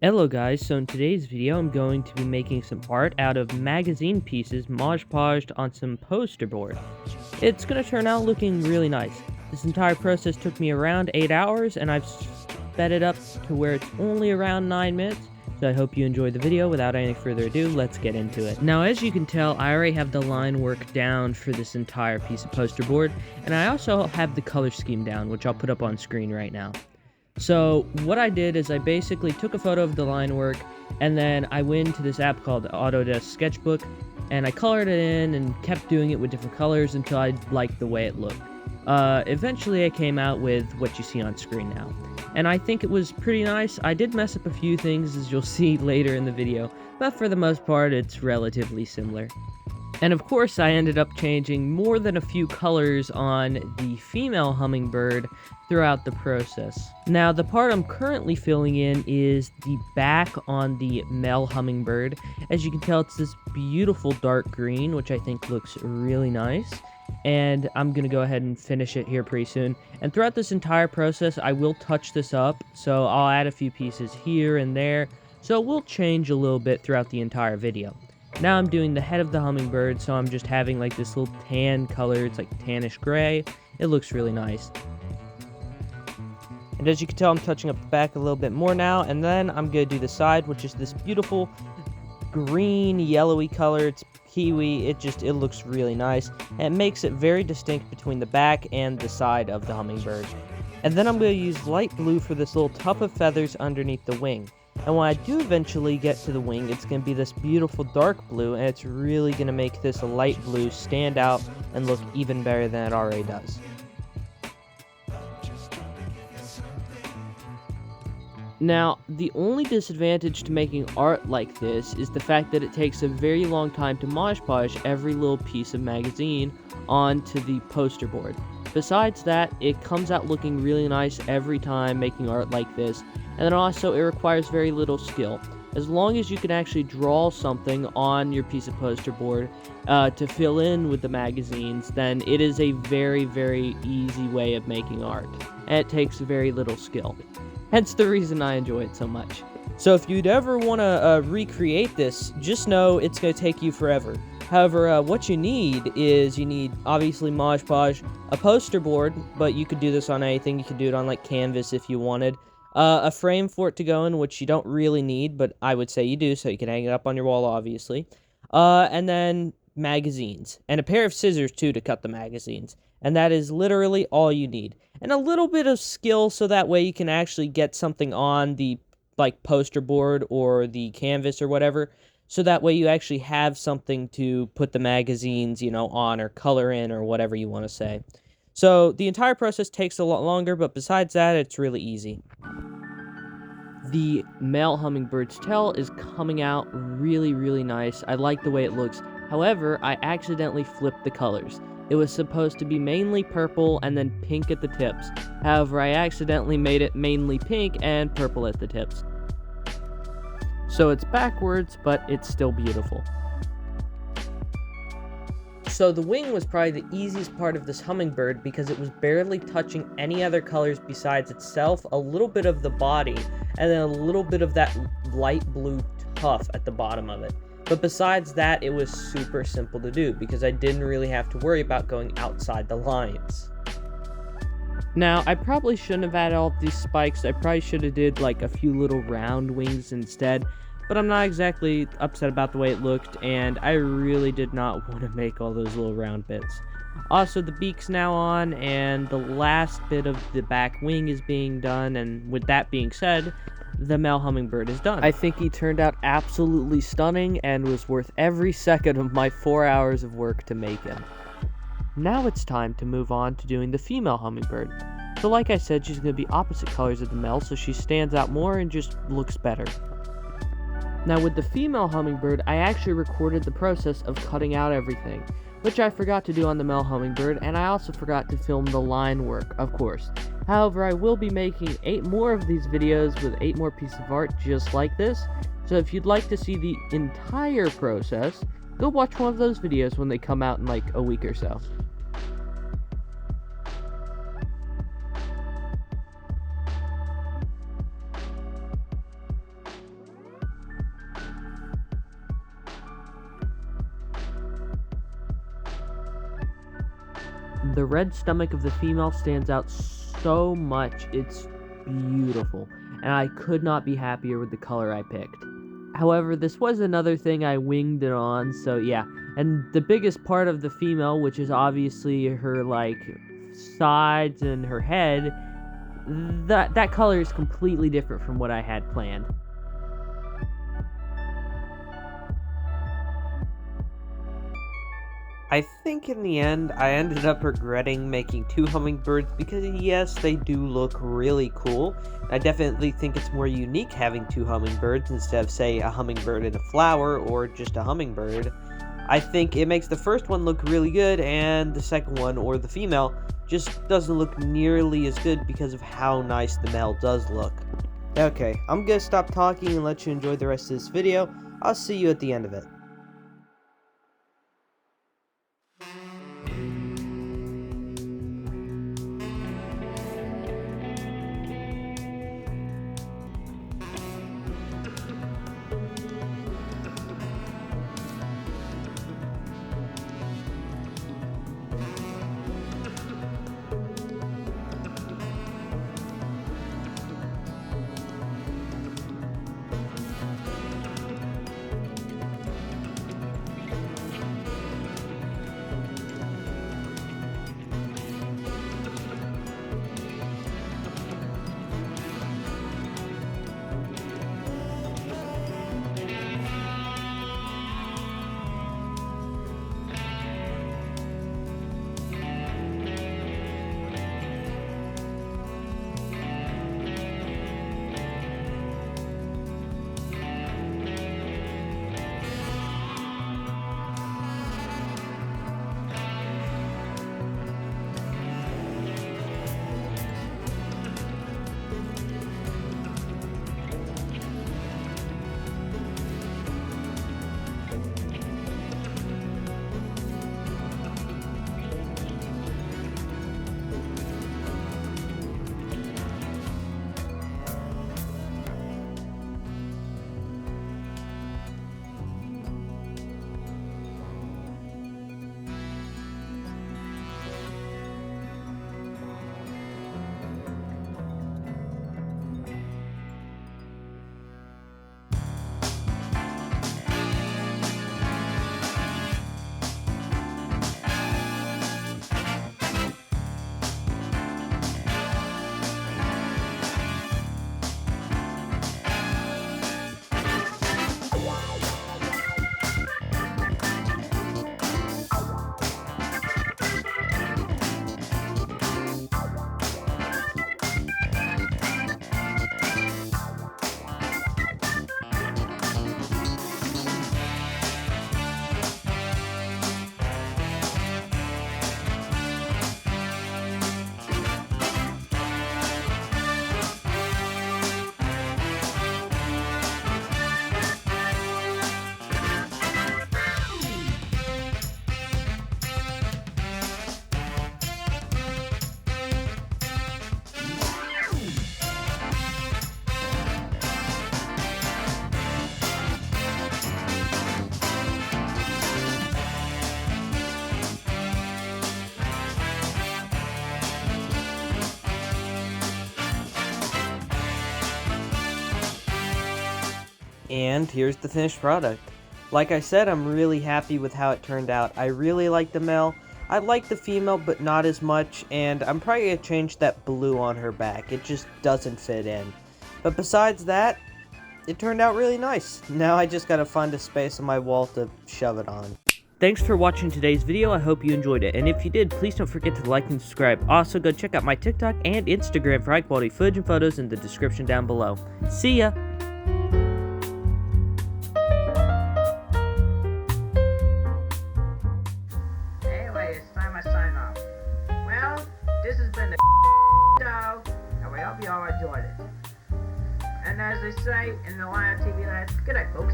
Hello guys, so in today's video I'm going to be making some art out of magazine pieces Mod Podged on some poster board. It's going to turn out looking really nice. This entire process took me around 8 hours and I've sped it up to where it's only around 9 minutes. So I hope you enjoyed the video. Without any further ado, let's get into it. Now as you can tell, I already have the line work down for this entire piece of poster board, and I also have the color scheme down, which I'll put up on screen right now. So what I did is I basically took a photo of the line work, and then I went into this app called Autodesk Sketchbook, and I colored it in and kept doing it with different colors until I liked the way it looked. Eventually I came out with what you see on screen now, and I think it was pretty nice. I did mess up a few things, as you'll see later in the video, but for the most part it's relatively similar. And of course, I ended up changing more than a few colors on the female hummingbird throughout the process. Now, the part I'm currently filling in is the back on the male hummingbird. As you can tell, it's this beautiful dark green, which I think looks really nice. And I'm going to go ahead and finish it here pretty soon. And throughout this entire process, I will touch this up. So I'll add a few pieces here and there. So it will change a little bit throughout the entire video. Now I'm doing the head of the hummingbird, so I'm just having like this little tan color. It's like tannish gray. It looks really nice. And as you can tell, I'm touching up the back a little bit more now, and then I'm going to do the side, which is this beautiful green, yellowy color. It's kiwi. It looks really nice, and it makes it very distinct between the back and the side of the hummingbird. And then I'm going to use light blue for this little tuft of feathers underneath the wing. And when I do eventually get to the wing, it's going to be this beautiful dark blue, and it's really going to make this light blue stand out and look even better than it already does. Now, the only disadvantage to making art like this is the fact that it takes a very long time to Mod Podge every little piece of magazine onto the poster board. Besides that, it comes out looking really nice every time making art like this, and then also it requires very little skill. As long as you can actually draw something on your piece of poster board to fill in with the magazines, then it is a very, very easy way of making art, and it takes very little skill. Hence the reason I enjoy it so much. So if you'd ever want to recreate this, just know it's going to take you forever. However, what you need is, obviously Mod Podge, a poster board, but you could do this on anything. You could do it on like canvas if you wanted. A frame for it to go in, which you don't really need, but I would say you do, so you can hang it up on your wall, obviously. And then magazines, and a pair of scissors too to cut the magazines. And that is literally all you need. And a little bit of skill, so that way you can actually get something on the poster board or the canvas or whatever. So that way you actually have something to put the magazines, on or color in or whatever you want to say. So the entire process takes a lot longer, but besides that, it's really easy. The male hummingbird's tail is coming out really, really nice. I like the way it looks. However, I accidentally flipped the colors. It was supposed to be mainly purple and then pink at the tips. However, I accidentally made it mainly pink and purple at the tips. So it's backwards, but it's still beautiful. So the wing was probably the easiest part of this hummingbird because it was barely touching any other colors besides itself, a little bit of the body, and then a little bit of that light blue tuft at the bottom of it. But besides that, it was super simple to do because I didn't really have to worry about going outside the lines. Now, I probably shouldn't have added all these spikes. I probably should have did like a few little round wings instead. But I'm not exactly upset about the way it looked, and I really did not want to make all those little round bits. Also, the beak's now on, and the last bit of the back wing is being done, and with that being said, the male hummingbird is done. I think he turned out absolutely stunning and was worth every second of my 4 hours of work to make him. Now it's time to move on to doing the female hummingbird. So like I said, she's going to be opposite colors of the male, so she stands out more and just looks better. Now with the female hummingbird, I actually recorded the process of cutting out everything, which I forgot to do on the male hummingbird, and I also forgot to film the line work, of course. However, I will be making 8 more of these videos with 8 more pieces of art just like this, so if you'd like to see the entire process, go watch one of those videos when they come out in like a week or so. The red stomach of the female stands out so much, it's beautiful, and I could not be happier with the color I picked. However, this was another thing I winged it on, so yeah. And the biggest part of the female, which is obviously her, sides and her head, that color is completely different from what I had planned. I think in the end, I ended up regretting making 2 hummingbirds because yes, they do look really cool. I definitely think it's more unique having 2 hummingbirds instead of, say, a hummingbird and a flower or just a hummingbird. I think it makes the first one look really good and the second one, or the female, just doesn't look nearly as good because of how nice the male does look. Okay, I'm gonna stop talking and let you enjoy the rest of this video. I'll see you at the end of it. And here's the finished product. Like I said, I'm really happy with how it turned out. I really like the male. I like the female, but not as much, and I'm probably going to change that blue on her back. It just doesn't fit in. But besides that, it turned out really nice. Now I just gotta find a space on my wall to shove it on. Thanks for watching today's video. I hope you enjoyed it. And if you did, please don't forget to like and subscribe. Also, go check out my TikTok and Instagram for high quality footage and photos in the description down below. See ya! Anyway, it's time I sign off. Well, this has been the dog, and we hope you all enjoyed it. And as they say in the line of TV land, good night, folks.